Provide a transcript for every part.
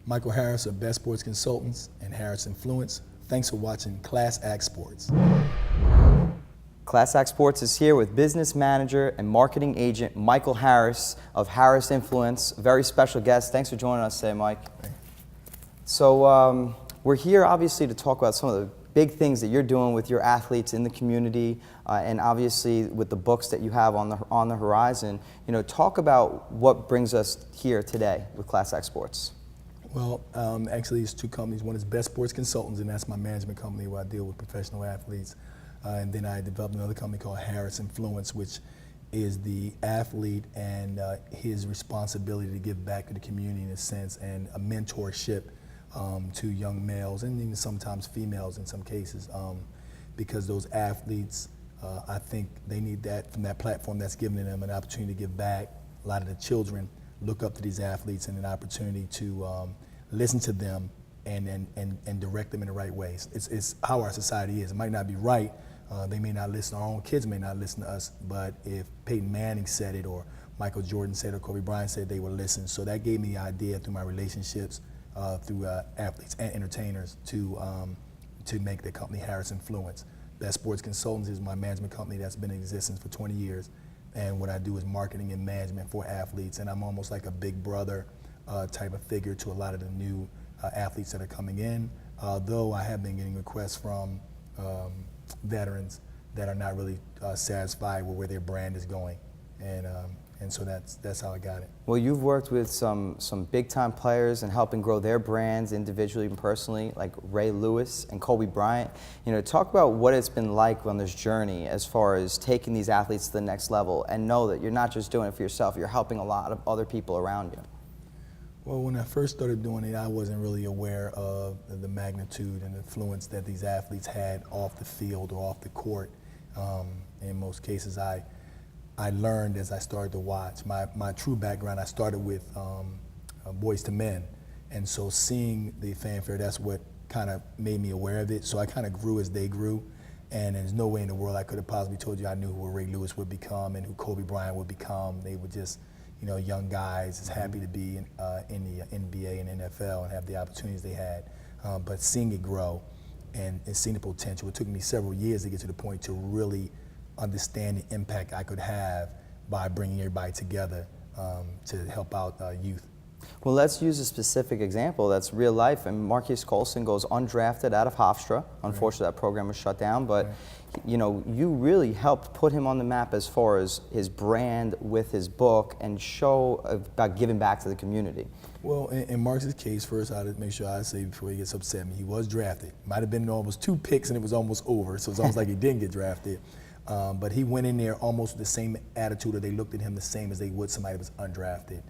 Michael Harris of Best Sports Consultants and Harris Influence. Thanks for watching Class Act Sports. Class Act Sports is here with business manager and marketing agent Michael Harris of Harris Influence. Very special guest. Thanks for joining us today, Mike. So we're here obviously to talk about some of the big things that you're doing with your athletes in the community, and obviously with the books that you have on the horizon. You know, talk about what brings us here today with Class Act Sports. Well, actually, it's two companies. One is Best Sports Consultants, and that's my management company where I deal with professional athletes. And then I developed another company called Harris Influence, which is the athlete and his responsibility to give back to the community in a sense, and a mentorship to young males and even sometimes females in some cases, because those athletes, I think they need that from that platform that's giving them an opportunity to give back. A lot of the children look up to these athletes and an opportunity to listen to them and direct them in the right ways. It's how our society is. It might not be right. They may not listen. Our own kids may not listen to us. But if Peyton Manning said it, or Michael Jordan said it, or Kobe Bryant said, they will listen. So that gave me the idea through my relationships, through athletes and entertainers, to make the company Harris Influence. Best Sports Consultants is my management company that's been in existence for 20 years. And what I do is marketing and management for athletes, and I'm almost like a big brother type of figure to a lot of the new athletes that are coming in, though I have been getting requests from veterans that are not really satisfied with where their brand is going, and so that's how I got it. Well, you've worked with some big-time players and helping grow their brands individually and personally, like Ray Lewis and Kobe Bryant. You know, talk about what it's been like on this journey as far as taking these athletes to the next level, and know that you're not just doing it for yourself, you're helping a lot of other people around you. Well, when I first started doing it, I wasn't really aware of the magnitude and influence that these athletes had off the field or off the court. In most cases, I learned as I started to watch. My true background, I started with Boys to Men, and so seeing the fanfare, that's what kind of made me aware of it. So I kind of grew as they grew, and there's no way in the world I could have possibly told you I knew who Ray Lewis would become and who Kobe Bryant would become. They were just, you know, young guys, is happy to be in the NBA and NFL and have the opportunities they had. But seeing it grow and seeing the potential, it took me several years to get to the point to really understand the impact I could have by bringing everybody together to help out youth. Well, let's use a specific example that's real life. And Marques Colston goes undrafted out of Hofstra. Unfortunately, that program was shut down, but you know, you really helped put him on the map as far as his brand with his book and show about giving back to the community. Well, in Marques' case, first I had to make sure I say before he gets upset, he was drafted. Might have been almost 2 picks and it was almost over, so it's almost like he didn't get drafted. But he went in there almost with the same attitude, or they looked at him the same as they would somebody that was undrafted.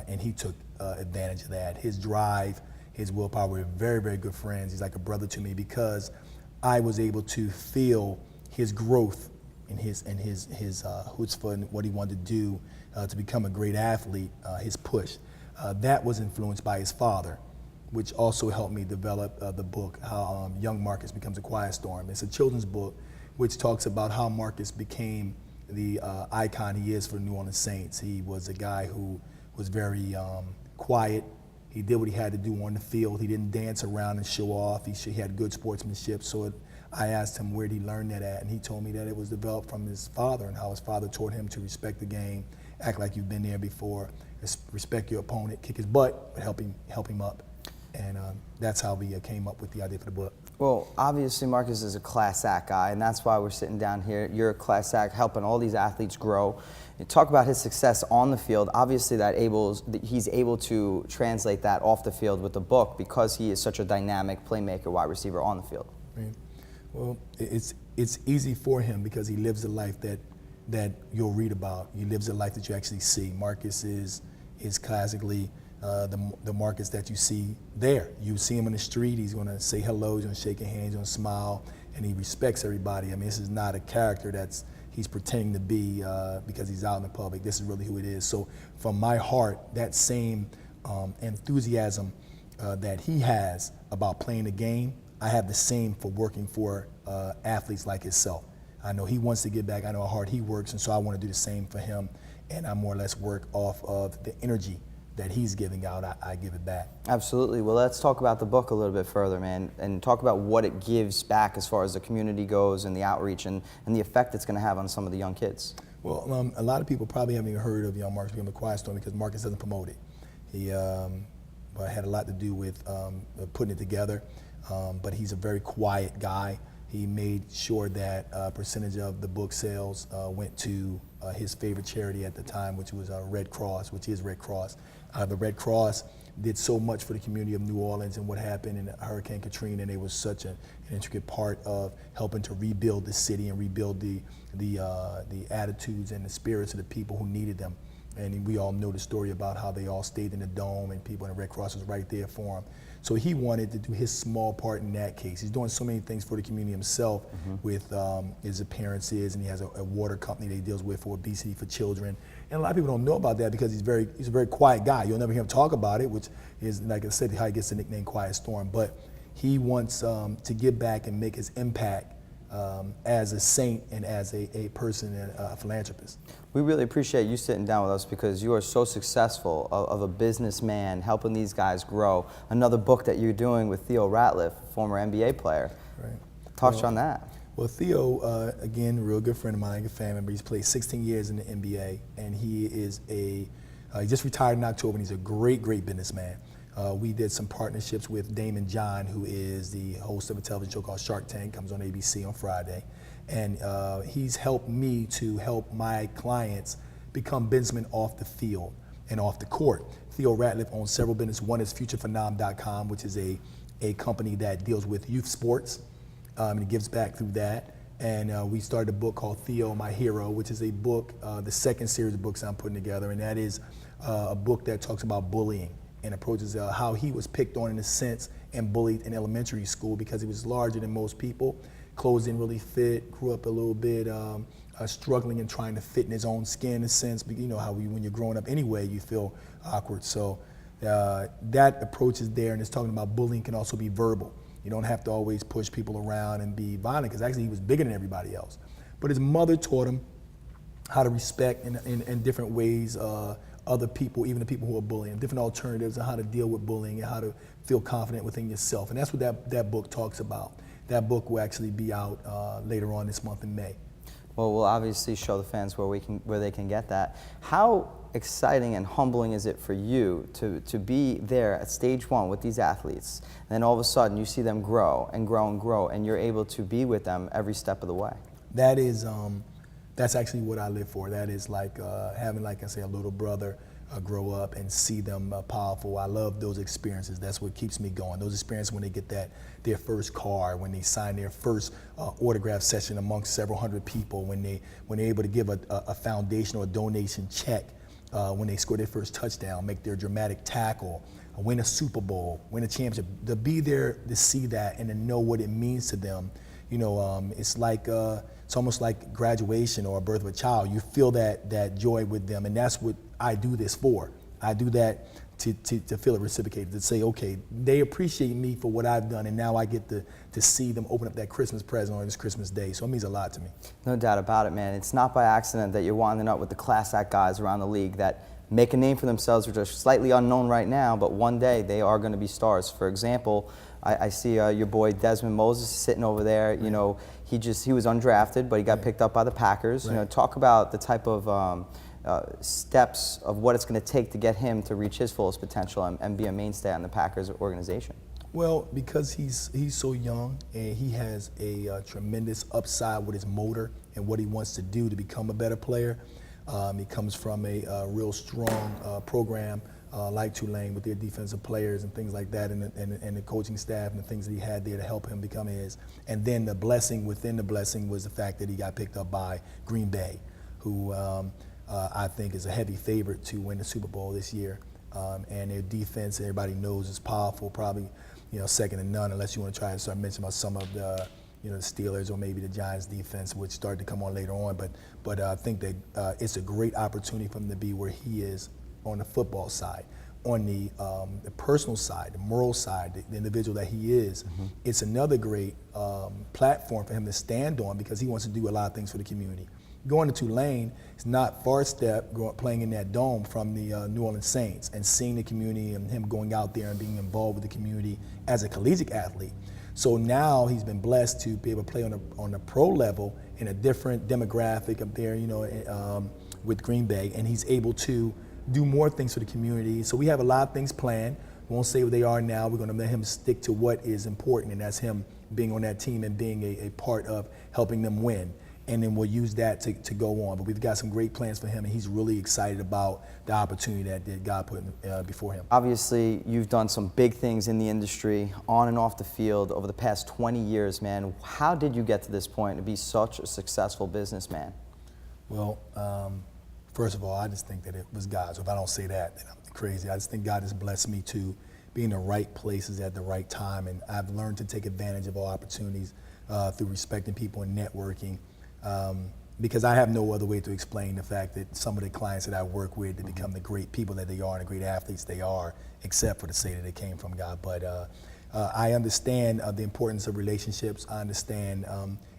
And he took advantage of that. His drive, his willpower, we're very, very good friends. He's like a brother to me because I was able to feel his growth and his chutzpah and what he wanted to do to become a great athlete, his push. That was influenced by his father, which also helped me develop the book, How Young Marques Becomes a Quiet Storm. It's a children's book which talks about how Marques became the icon he is for the New Orleans Saints. He was a guy who was very quiet. He did what he had to do on the field. He didn't dance around and show off. He had good sportsmanship. So I asked him where did he learn that at, and he told me that it was developed from his father and how his father taught him to respect the game, act like you've been there before, respect your opponent, kick his butt, but help him up. And that's how we came up with the idea for the book. Well, obviously Marques is a class act guy, and that's why we're sitting down here. You're a class act, helping all these athletes grow. You talk about his success on the field. Obviously he's able to translate that off the field with the book because he is such a dynamic playmaker, wide receiver on the field. Right. Well, it's easy for him because he lives a life that you'll read about. He lives a life that you actually see. Marques is classically the Marques that you see there. You see him in the street, he's going to say hello, he's going to shake your hand, he's going to smile, and he respects everybody. I mean, this is not a character he's pretending to be because he's out in the public. This is really who it is. So from my heart, that same enthusiasm that he has about playing the game, I have the same for working for athletes like himself. I know he wants to get back. I know how hard he works, and so I want to do the same for him. And I more or less work off of the energy that he's giving out, I give it back. Absolutely. Well, let's talk about the book a little bit further, man, and talk about what it gives back as far as the community goes and the outreach and the effect it's going to have on some of the young kids. Well, a lot of people probably haven't even heard of Marques becoming a quiet storm because Marques doesn't promote it. He had a lot to do with putting it together, but he's a very quiet guy. He made sure that a percentage of the book sales went to his favorite charity at the time, which was Red Cross, which is Red Cross. The Red Cross did so much for the community of New Orleans and what happened in Hurricane Katrina, and it was such an intricate part of helping to rebuild the city and rebuild the attitudes and the spirits of the people who needed them. And we all know the story about how they all stayed in the dome and people in the Red Cross was right there for them. So he wanted to do his small part in that case. He's doing so many things for the community himself with his appearances, and he has a water company that he deals with for obesity for children. And a lot of people don't know about that because he's a very quiet guy. You'll never hear him talk about it, which is, like I said, how he gets the nickname Quiet Storm. But he wants to give back and make his impact as a saint and as a person and a philanthropist. We really appreciate you sitting down with us because you are so successful of a businessman helping these guys grow. Another book that you're doing with Theo Ratliff, former NBA player. Right. Touch on that. Well, Theo, again, a real good friend of mine, a good family member. He's played 16 years in the NBA, and he is he just retired in October, and he's a great, great businessman. We did some partnerships with Damon John, who is the host of a television show called Shark Tank, comes on ABC on Friday. And he's helped me to help my clients become businessmen off the field and off the court. Theo Ratliff owns several businesses. One is futurephenom.com, which is a company that deals with youth sports, and it gives back through that. And we started a book called Theo, My Hero, which is a book, the second series of books I'm putting together, and that is a book that talks about bullying and approaches how he was picked on in a sense and bullied in elementary school because he was larger than most people. Clothes didn't really fit, grew up a little bit struggling and trying to fit in his own skin in a sense. But you know how when you're growing up anyway, you feel awkward. So that approach is there, and it's talking about bullying can also be verbal. You don't have to always push people around and be violent because actually he was bigger than everybody else. But his mother taught him how to respect in different ways other people, even the people who are bullying, different alternatives on how to deal with bullying and how to feel confident within yourself. And that's what that book talks about. That book will actually be out later on this month in May. Well, we'll obviously show the fans where they can get that. How exciting and humbling is it for you to be there at stage one with these athletes, and then all of a sudden you see them grow and grow and grow, and you're able to be with them every step of the way? That is, that's actually what I live for. That is like having, like I say, a little brother grow up and see them powerful. I love those experiences. That's what keeps me going. Those experiences when they get their first car, when they sign their first autograph session amongst several hundred people, when they're able to give a foundation or a donation check, when they score their first touchdown, make their dramatic tackle, win a Super Bowl, win a championship. To be there to see that and to know what it means to them, you know, it's like it's almost like graduation or a birth of a child. You feel that joy with them, and that's what I do this for. I do that to feel it reciprocated, to say, okay, they appreciate me for what I've done, and now I get to see them open up that Christmas present on this Christmas day. So it means a lot to me. No doubt about it, man. It's not by accident that you're winding up with the class act guys around the league that make a name for themselves, which are slightly unknown right now, but one day they are going to be stars. For example, I see your boy Desmond Moses sitting over there. You know, he was undrafted, but he got picked up by the Packers. Right. You know, talk about the type of steps of what it's going to take to get him to reach his fullest potential and be a mainstay on the Packers organization. Well, because he's so young and he has a tremendous upside with his motor and what he wants to do to become a better player. He comes from a real strong program like Tulane with their defensive players and things like that, and the coaching staff and the things that he had there to help him become his. And then the blessing within the blessing was the fact that he got picked up by Green Bay, who I think is a heavy favorite to win the Super Bowl this year. And their defense, everybody knows, is powerful, probably second to none, unless you want to try to start mentioning about some of the the Steelers or maybe the Giants defense, which started to come on later on. But I think that it's a great opportunity for him to be where he is on the football side. On the personal side, the moral side, the individual that he is, it's another great platform for him to stand on because he wants to do a lot of things for the community. going to Tulane is not far step playing in that dome from the New Orleans Saints and seeing the community and him going out there and being involved with the community as a collegiate athlete. So now he's been blessed to be able to play on a pro level in a different demographic up there, with Green Bay, and he's able to do more things for the community. So we have a lot of things planned. We won't say what they are now. We're going to let him stick to what is important, and that's him being on that team and being a part of helping them win. And then we'll use that to go on. But we've got some great plans for him, and he's really excited about the opportunity that God put before him. Obviously, you've done some big things in the industry, on and off the field, over the past 20 years, man. How did you get to this point to be such a successful businessman? Well, first of all, I just think that it was God. So if I don't say that, then I'm crazy. I just think God has blessed me to be in the right places at the right time, and I've learned to take advantage of all opportunities through respecting people and networking. Because I have no other way to explain the fact that some of the clients that I work with, they become the great people that they are and the great athletes they are, except for to say that they came from God. But I understand the importance of relationships. I understand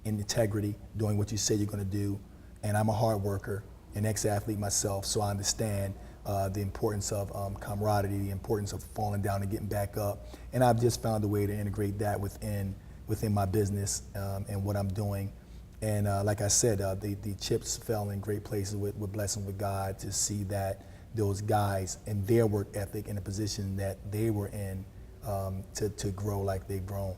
integrity, doing what you say you're going to do. And I'm a hard worker, an ex-athlete myself, so I understand the importance of camaraderie, the importance of falling down and getting back up. And I've just found a way to integrate that within my business and what I'm doing. And like I said, the chips fell in great places with blessing with God to see that those guys and their work ethic in the position that they were in to grow like they've grown.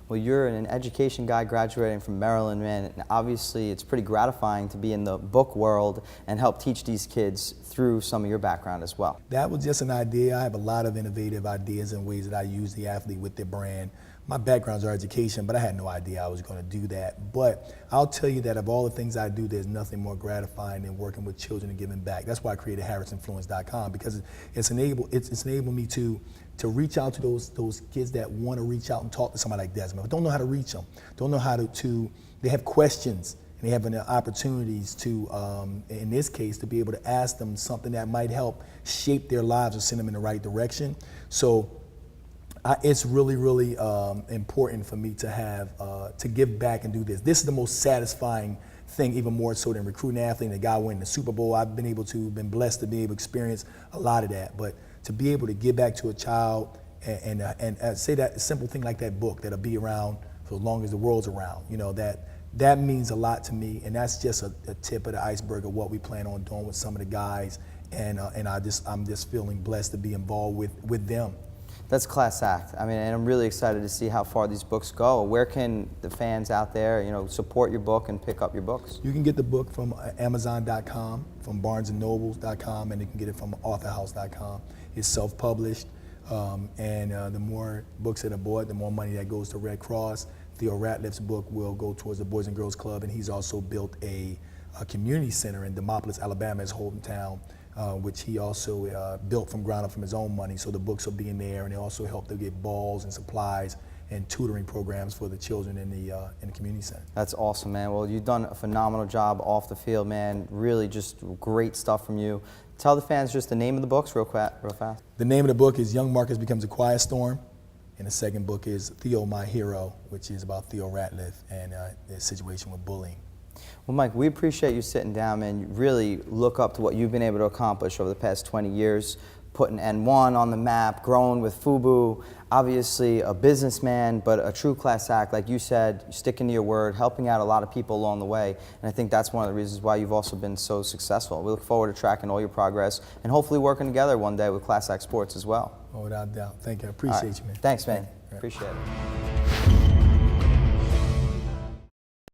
Well, you're an education guy graduating from Maryland, man, and obviously it's pretty gratifying to be in the book world and help teach these kids through some of your background as well. That was just an idea. I have a lot of innovative ideas and ways that I use the athlete with their brand. My backgrounds are education, but I had no idea I was going to do that. But I'll tell you that of all the things I do, there's nothing more gratifying than working with children and giving back. That's why I created HarrisInfluence.com, because it's enabled me to reach out to those kids that want to reach out and talk to somebody like Desmond, but don't know how to reach them, don't know how to they have questions, and they have opportunities to, in this case, to be able to ask them something that might help shape their lives or send them in the right direction. So it's really, really important for me to have, to give back and do this. This is the most satisfying thing, even more so than recruiting an athlete and the guy winning the Super Bowl. I've been blessed to be able to experience a lot of that. But to be able to give back to a child and say that simple thing like that book that'll be around for as long as the world's around, that means a lot to me. And that's just a tip of the iceberg of what we plan on doing with some of the guys. And I'm just feeling blessed to be involved with them. That's class act. I mean, and I'm really excited to see how far these books go. Where can the fans out there, support your book and pick up your books? You can get the book from Amazon.com, from BarnesandNobles.com, and you can get it from AuthorHouse.com. It's self-published, and the more books that are bought, the more money that goes to Red Cross. Theo Ratliff's book will go towards the Boys and Girls Club, and he's also built a community center in Demopolis, Alabama, his hometown, which he also built from ground up from his own money. So the books will be in there, and they also help to get balls and supplies and tutoring programs for the children in the community center. That's awesome, man. Well, you've done a phenomenal job off the field, man. Really just great stuff from you. Tell the fans just the name of the books real fast. The name of the book is Young Marques Becomes a Quiet Storm, and the second book is Theo, My Hero, which is about Theo Ratliff and his situation with bullying. Well, Mike, we appreciate you sitting down, man. You really look up to what you've been able to accomplish over the past 20 years, putting N1 on the map, growing with FUBU, obviously a businessman, but a true class act. Like you said, sticking to your word, helping out a lot of people along the way. And I think that's one of the reasons why you've also been so successful. We look forward to tracking all your progress and hopefully working together one day with Class Act Sports as well. Oh, without doubt. Thank you. I appreciate you, man. Thanks, man. Appreciate it.